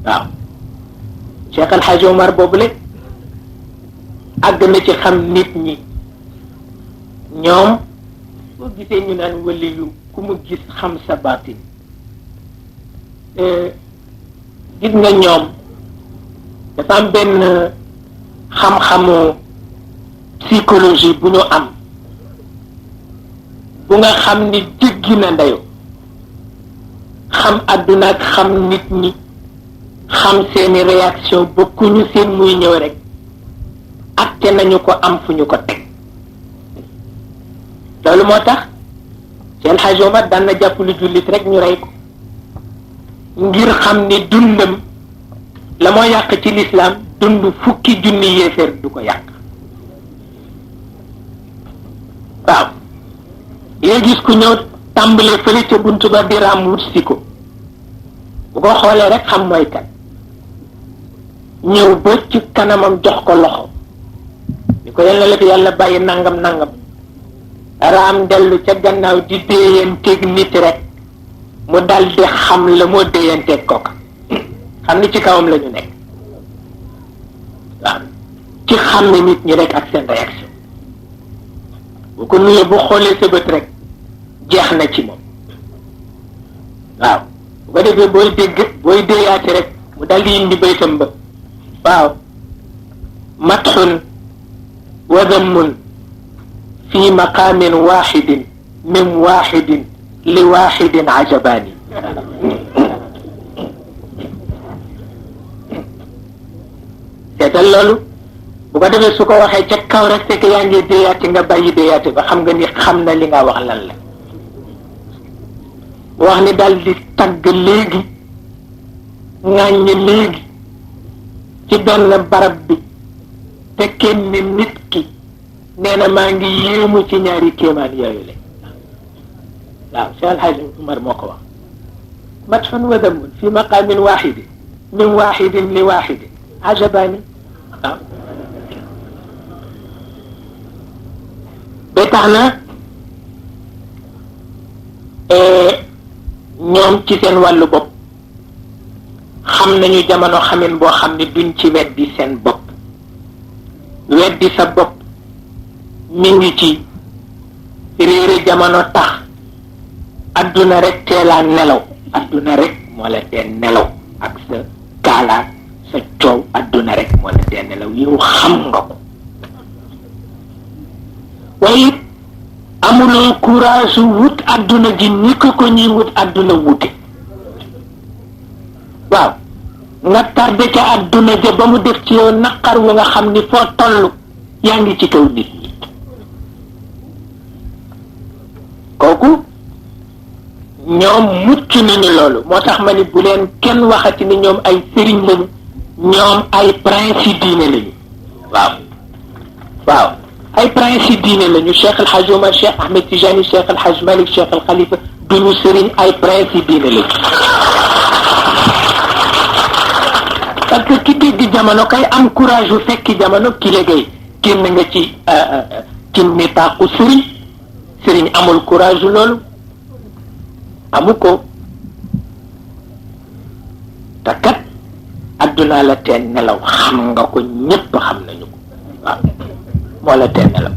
waaw Cheikh El Hadj Omar boobule àgg na ci xam nit ñi ñoom boo gisee ñu naan waliyu ku mu gis xam sa baatin gis nga ñoom dafa am benn xam-xamu psychologie bu ñu am bu nga xam ni jéggi na ndeyo xam àdduna ak xam nit ñi xam seeni réaction bokkuñu seen muy ñëw rek atte nañu ko am fu ñu ko teg loolu moo tax seen Hadj Omar daan na jàpp lu jullit rek ñu rey ko ngir xam ni dundam la moo yàq ci lislaam dund fukki junni yéeféer du ko yàq waaw léegi gis ku ñëw tàmbalee fële ca buntu ba di raam wut si ko bu ko xoolee rek xam mooy kan ñëw ba ci kanamam jox ko loxo ni ko yàlla la fi yàlla bàyyi nangam nangam raam dellu ca gannaaw di déeyanteeg nit rek mu dal di xam la moo déeyanteeg kooka xam ni ci kawam la ñu nekk waaw ci xam ne nit ñi rek ak seen réaction bu ko nuyoo bu xoolee sa bët rek jeex na ci moom waaw bu ko defee booy déeyaate rek mu dal di indi baytam ba waaw matxun wa dammun fi maqaamin waaxidin min waaxidin li waaxidin ajabaani seetal loolu bu ko defee su ko waxee ca kaw rek fekk yaa ngi déyaate nga bàyyi déyaate ba xam nga ni xam na li nga wax lan la wax ni daal di tagg léegi ŋàññi léegi ci benn barab bi te kenn nit ki nee na maa ngi yéemu ci ñaari kéemaan yooyu la waaw Cheikh El Hadj Omar moo ko wax matxun wa damun fi maqaamin waaxidin min waaxidin li waaxidin ajabaani waaw ba tax na ñoom ci seen wàllu bopp xam nañu jamono xamin boo xam ne duñ ci weddi seen bopp weddi sa bopp mi ngi ci réere jamono tax adduna rek teelaa nelaw adduna rek moo la tee nelaw ak sa kaalaat sa coow adduna rek moo la tee nelaw yow xam nga ko waaye amuloo courage wut adduna ji ni ko ñuy wut adduna wute waaw nga tardé ca adduna ja ba mu def ci yow naqar wu nga xam ni foo toll yaa ngi ci kaw nit ñi kooku ñoom mucc nañu loolu moo tax ma ni bu leen kenn waxati ni ñoom ay sëriñ lañu ñoom ay principe diine lañu waaw ay principe diine lañu Cheikh El Hadj Omar Cheikh Ahmed Tijani Cheikh El Hadj Malick Cheikh El Khalifa duñu sëriñ ay principe diine lañu parce que ki dégg jamono kay am courage yu fekki jamono ki léegi génn nga ci nitaaku sëriñ amul courage loolu amu ko te kat adduna la teen nelaw xam nga ko ñépp xam nañu ko waaw moo la teen nelaw